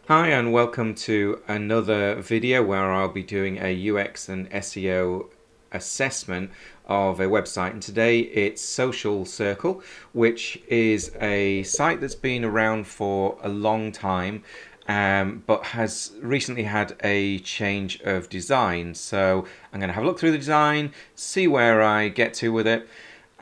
Hi and welcome to another video where I'll be doing a UX and SEO assessment of a website, and today it's Social Circle, which is a site that's been around for a long time, but has recently had a change of design. So I'm going to have a look through the design, see where I get to with it,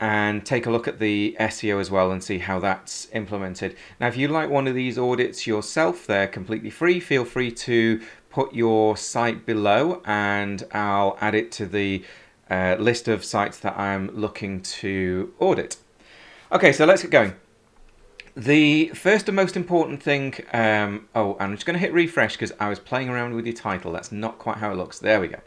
and take a look at the SEO as well and see how that's implemented. Now, if you like one of these audits yourself, they're completely free. Feel free to put your site below and I'll add it to the list of sites that I'm looking to audit. Okay, so let's get going. The first and most important thing, I'm just going to hit refresh because I was playing around with your title. That's not quite how it looks. There we go.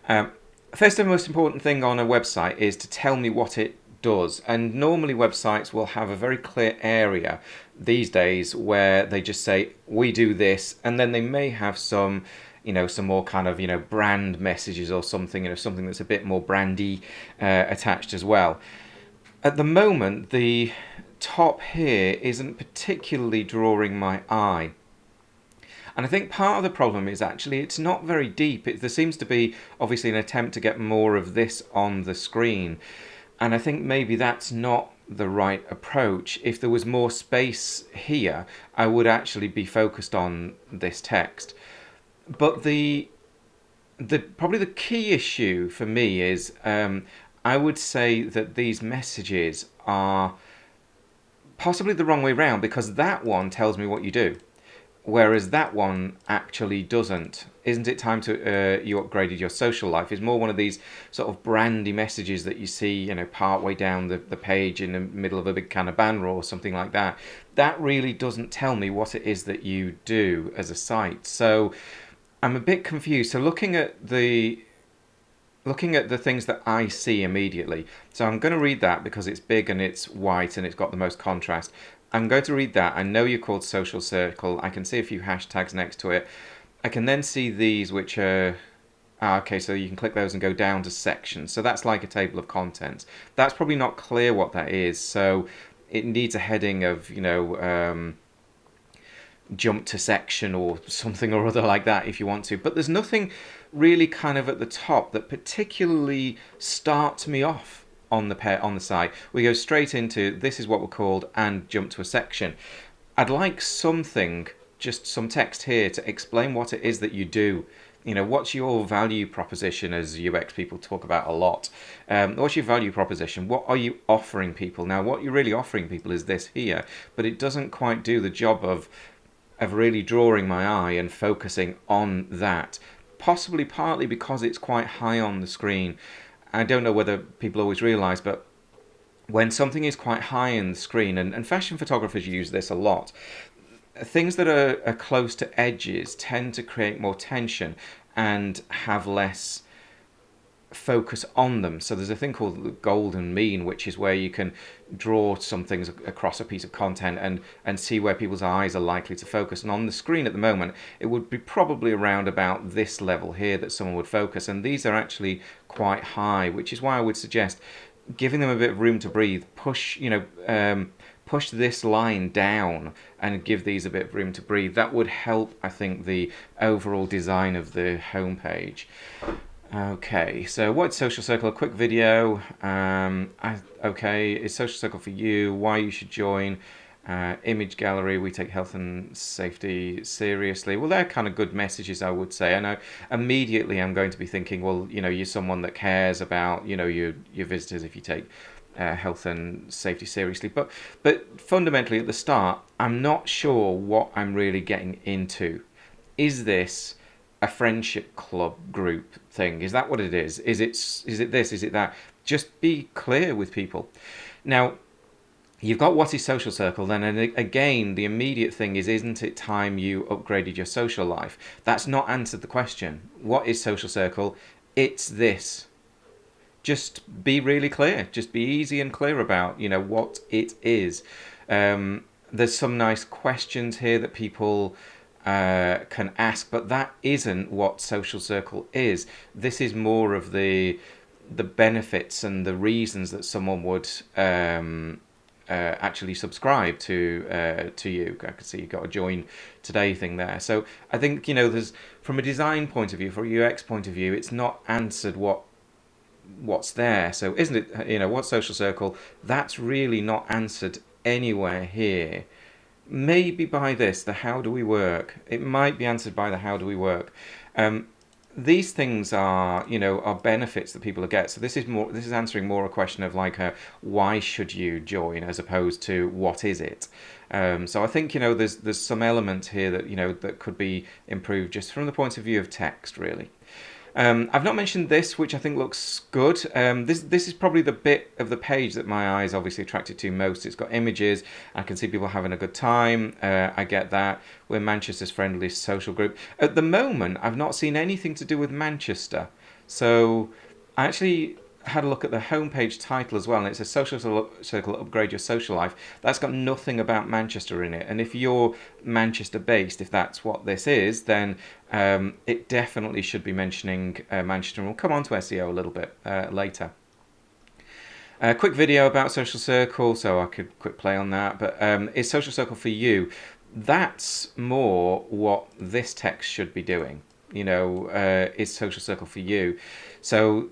Um, First and most important thing on a website is to tell me what it does. And normally websites will have a very clear area these days where they just say, we do this, and then they may have some some more kind of brand messages or something, something that's a bit more brandy attached as well. At the moment, the top here isn't particularly drawing my eye. And I think part of the problem is actually it's not very deep. There seems to be obviously an attempt to get more of this on the screen. And I think maybe that's not the right approach. If there was more space here, I would actually be focused on this text. But the probably the key issue for me is I would say that these messages are possibly the wrong way round, because that one tells me what you do, whereas that one actually doesn't. Isn't it time to you upgraded your social life? Is more one of these sort of brandy messages that you see, part way down the page in the middle of a big kind of banner or something like that. That really doesn't tell me what it is that you do as a site. So I'm a bit confused. So looking at the things that I see immediately. So I'm going to read that because it's big and it's white and it's got the most contrast. I'm going to read that. I know you're called Social Circle. I can see a few hashtags next to it. I can then see these, which are okay, so you can click those and go down to sections. So that's like a table of contents. That's probably not clear what that is. So it needs a heading of, jump to section or something or other like that if you want to. But there's nothing really kind of at the top that particularly starts me off on the site. We go straight into this is what we're called and jump to a section. I'd like something, just some text here to explain what it is that you do. What's your value proposition, as UX people talk about a lot? What's your value proposition? What are you offering people? Now, what you're really offering people is this here, but it doesn't quite do the job of really drawing my eye and focusing on that. Possibly partly because it's quite high on the screen. I don't know whether people always realise, but when something is quite high in the screen, and fashion photographers use this a lot, things that are close to edges tend to create more tension and have less focus on them. So there's a thing called the golden mean, which is where you can draw some things across a piece of content and see where people's eyes are likely to focus. And on the screen at the moment, it would be probably around about this level here that someone would focus. And these are actually quite high, which is why I would suggest giving them a bit of room to breathe. Push this line down and give these a bit of room to breathe. That would help, I think, the overall design of the homepage. Okay, so what's Social Circle? A quick video. Okay, is Social Circle for you? Why you should join? Image gallery. We take health and safety seriously. Well, they're kind of good messages, I would say. I know immediately I'm going to be thinking, well, you're someone that cares about, your visitors if you take health and safety seriously. But fundamentally, at the start, I'm not sure what I'm really getting into. Is this a friendship club group thing? Is that what it is? Is it this? Is it that? Just be clear with people. Now, you've got what is Social Circle then, and again, the immediate thing is, isn't it time you upgraded your social life? That's not answered the question. What is Social Circle? It's this. Just be really clear. Just be easy and clear about, what it is. There's some nice questions here that people can ask, but that isn't what Social Circle is. This is more of the benefits and the reasons that someone would actually subscribe to you. I can see you've got a join today thing there. So I think, there's, from a design point of view, from a UX point of view, it's not answered what's there. So isn't it, what's social circle? That's really not answered anywhere here. Maybe by this, the how do we work. It might be answered by the how do we work. These things are, are benefits that people get. So this is answering more a question of like, why should you join, as opposed to what is it. So I think, there's some element here that, that could be improved just from the point of view of text, really. I've not mentioned this, which I think looks good. This is probably the bit of the page that my eyes obviously attracted to most. It's got images. I can see people having a good time. I get that. We're Manchester's friendliest social group. At the moment, I've not seen anything to do with Manchester. So I actually had a look at the homepage title as well, and it's a social circle upgrade your social life. That's got nothing about Manchester in it, and if you're Manchester based, if that's what this is, then it definitely should be mentioning Manchester, and we'll come on to SEO a little bit later. A quick video about social circle, so I could quick play on that, but is social circle for you? That's more what this text should be doing. Is social circle for you? So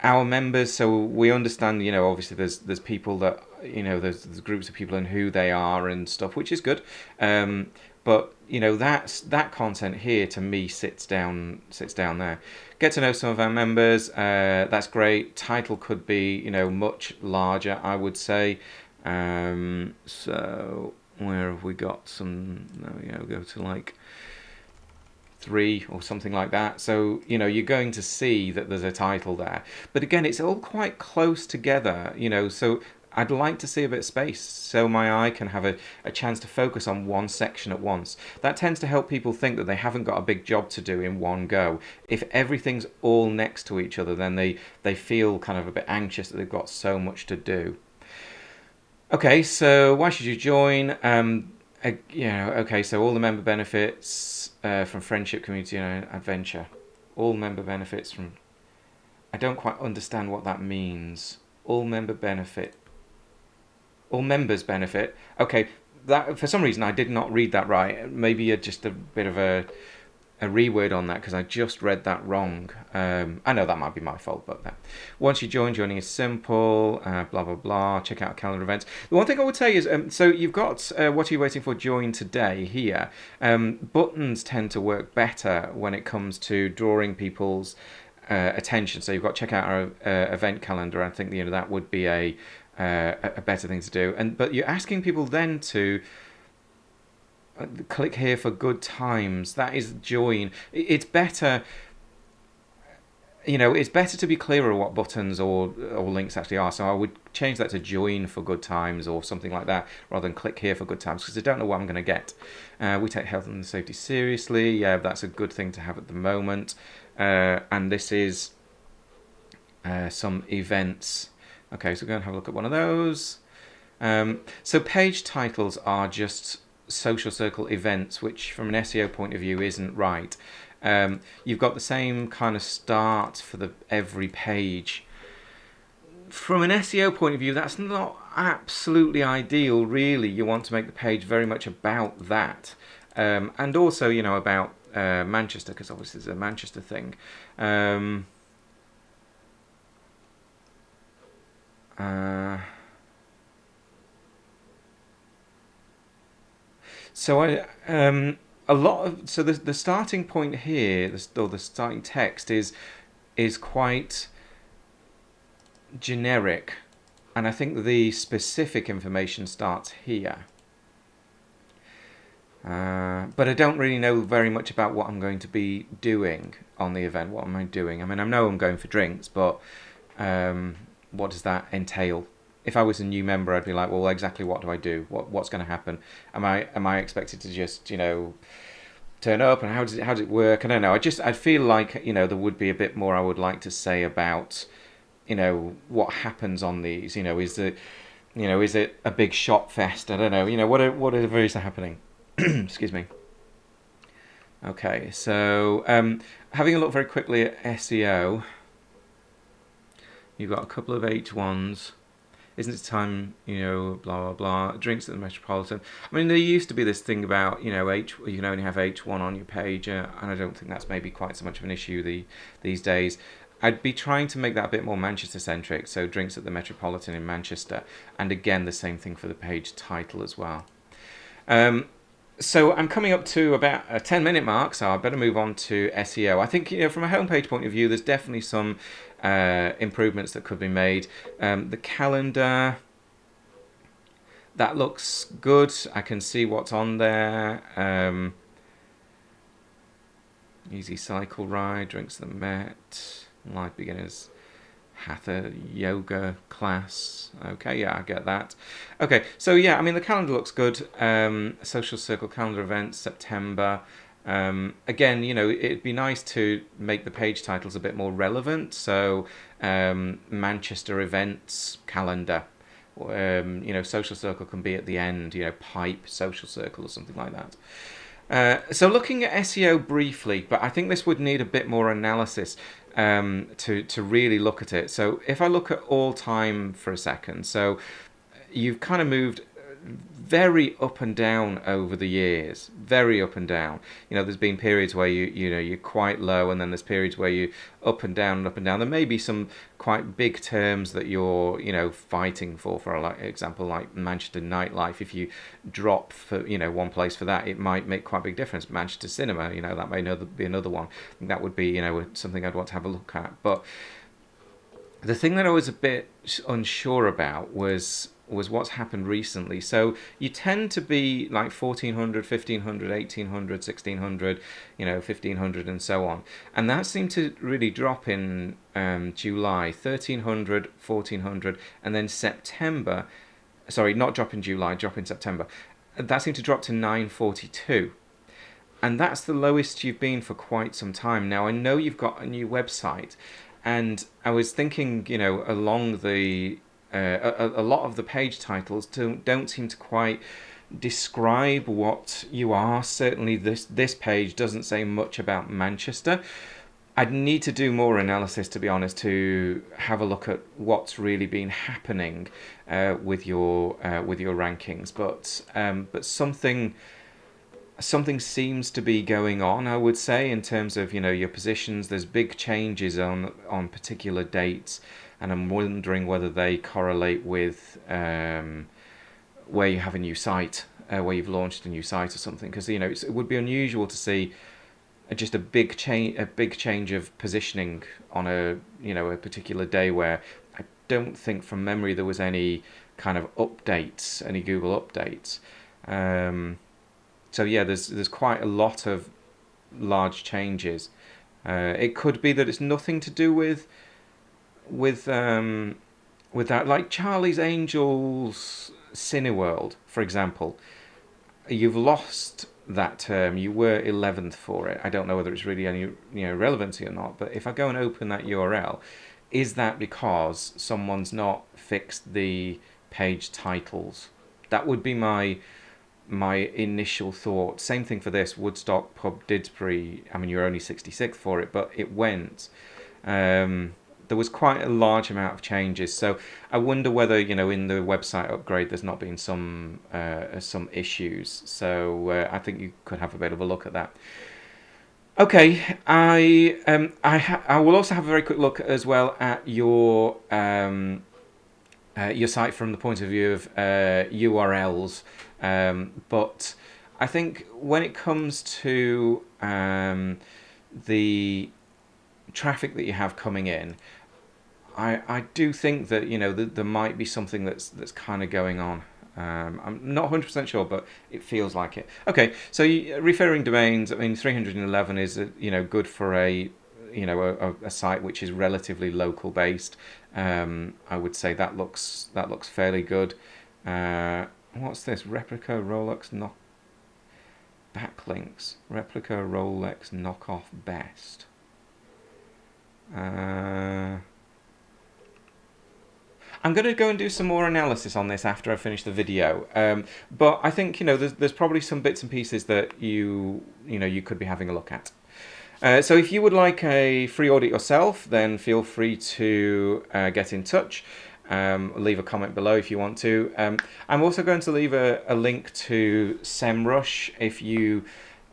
our members, so we understand, obviously there's people that, there's groups of people and who they are and stuff, which is good. But that content here to me sits down there. Get to know some of our members. That's great. Title could be, much larger, I would say. So where have we got some? There we go. Go to like 3 or something like that. So, you're going to see that there's a title there. But again, it's all quite close together, so I'd like to see a bit of space so my eye can have a chance to focus on one section at once. That tends to help people think that they haven't got a big job to do in one go. If everything's all next to each other, then they feel kind of a bit anxious that they've got so much to do. Okay, so why should you join? Okay, so all the member benefits from friendship, community, and adventure. All member benefits from... I don't quite understand what that means. All members benefit. Okay, that for some reason I did not read that right. Maybe just a bit of a reword on that, because I just read that wrong. I know that might be my fault, but once you joining is simple, blah, blah, blah. Check out calendar events. The one thing I would say is, so you've got what are you waiting for, join today here. Buttons tend to work better when it comes to drawing people's attention. So you've got check out our event calendar. I think that would be a better thing to do. But you're asking people then to click here for good times. That is join. It's better, it's better to be clearer what buttons or links actually are. So I would change that to join for good times or something like that, rather than click here for good times, because I don't know what I'm going to get. We take health and safety seriously. Yeah, that's a good thing to have at the moment. And this is some events. Okay, so we're going to have a look at one of those. So page titles are just social circle events, which from an SEO point of view isn't right. You've got the same kind of start for every page. From an SEO point of view, that's not absolutely ideal, really. You want to make the page very much about that. And also, about Manchester, because obviously it's a Manchester thing. So the starting point here, the starting text is quite generic, and I think the specific information starts here. But I don't really know very much about what I'm going to be doing on the event. What am I doing? I mean, I know I'm going for drinks, but what does that entail? If I was a new member, I'd be like, well, exactly what do I do? What's going to happen? Am I expected to just, turn up, and how does it work? I don't know. I feel like, there would be a bit more I would like to say about, what happens on these. Is it a big shop fest? I don't know. Whatever is happening. Excuse me. Okay, so having a look very quickly at SEO, you've got a couple of H1s. Isn't it time, blah, blah, blah, drinks at the Metropolitan. I mean, there used to be this thing about, you can only have H1 on your page, and I don't think that's maybe quite so much of an issue these days. I'd be trying to make that a bit more Manchester-centric, so drinks at the Metropolitan in Manchester, and again, the same thing for the page title as well. So I'm coming up to about a 10-minute mark, so I better move on to SEO. I think, from a homepage point of view, there's definitely some improvements that could be made. The calendar, that looks good. I can see what's on there. Easy cycle ride, drinks at the Met, live beginners, Hatha yoga class. Okay, yeah, I get that. Okay, so yeah, I mean, the calendar looks good. Social circle calendar events, September. Again, it'd be nice to make the page titles a bit more relevant. So, Manchester events calendar. Social circle can be at the end. Pipe social circle or something like that. So looking at SEO briefly, but I think this would need a bit more analysis to really look at it. So if I look at all time for a second, so you've kind of moved very up and down over the years, very up and down. There's been periods where you're quite low, and then there's periods where you up and down and up and down. There may be some quite big terms that you're fighting for example, like Manchester nightlife. If you drop for one place for that, it might make quite a big difference. Manchester cinema, that may be another one. I think that would be something I'd want to have a look at. But the thing that I was a bit unsure about was what's happened recently. So you tend to be like 1400, 1500, 1800, 1600, 1500 and so on. And that seemed to really drop in July, 1300, 1400, and then September. Sorry, not drop in July, drop in September. That seemed to drop to 942. And that's the lowest you've been for quite some time. Now, I know you've got a new website, and I was thinking, along the a lot of the page titles don't seem to quite describe what you are. Certainly, this page doesn't say much about Manchester. I'd need to do more analysis, to be honest, to have a look at what's really been happening with your rankings. But something seems to be going on, I would say, in terms of your positions. There's big changes on particular dates, and I'm wondering whether they correlate with where you have a new site, where you've launched a new site or something. Because it would be unusual to see just a big change of positioning on a particular day where I don't think from memory there was any kind of updates, any Google updates. So yeah, there's quite a lot of large changes. It could be that it's nothing to do with that, like Charlie's Angels Cineworld, for example. You've lost that term. You were 11th for it. I don't know whether it's really any relevancy or not. But if I go and open that URL, is that because someone's not fixed the page titles? That would be my initial thought. Same thing for this Woodstock Pub Didsbury. I mean, you're only 66th for it, but it went. There was quite a large amount of changes, so I wonder whether in the website upgrade there's not been some issues. So I think you could have a bit of a look at that. Okay, I will also have a very quick look as well at your site from the point of view of URLs. But I think when it comes to the traffic that you have coming in, I do think that there might be something that's kind of going on. I'm not 100% sure, but it feels like it. Okay, so referring domains, I mean 311 is good for a site which is relatively local based. I would say that looks fairly good. What's this? Replica Rolex backlinks. Replica Rolex knockoff best. I'm going to go and do some more analysis on this after I finish the video. But I think there's probably some bits and pieces that you could be having a look at. So if you would like a free audit yourself, then feel free to get in touch. Leave a comment below if you want to. I'm also going to leave a link to SEMrush. If you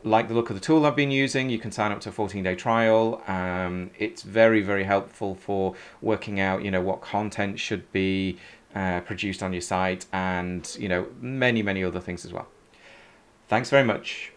like the look of the tool I've been using, you can sign up to a 14-day trial. It's very, very helpful for working out, what content should be produced on your site, and, many, many other things as well. Thanks very much.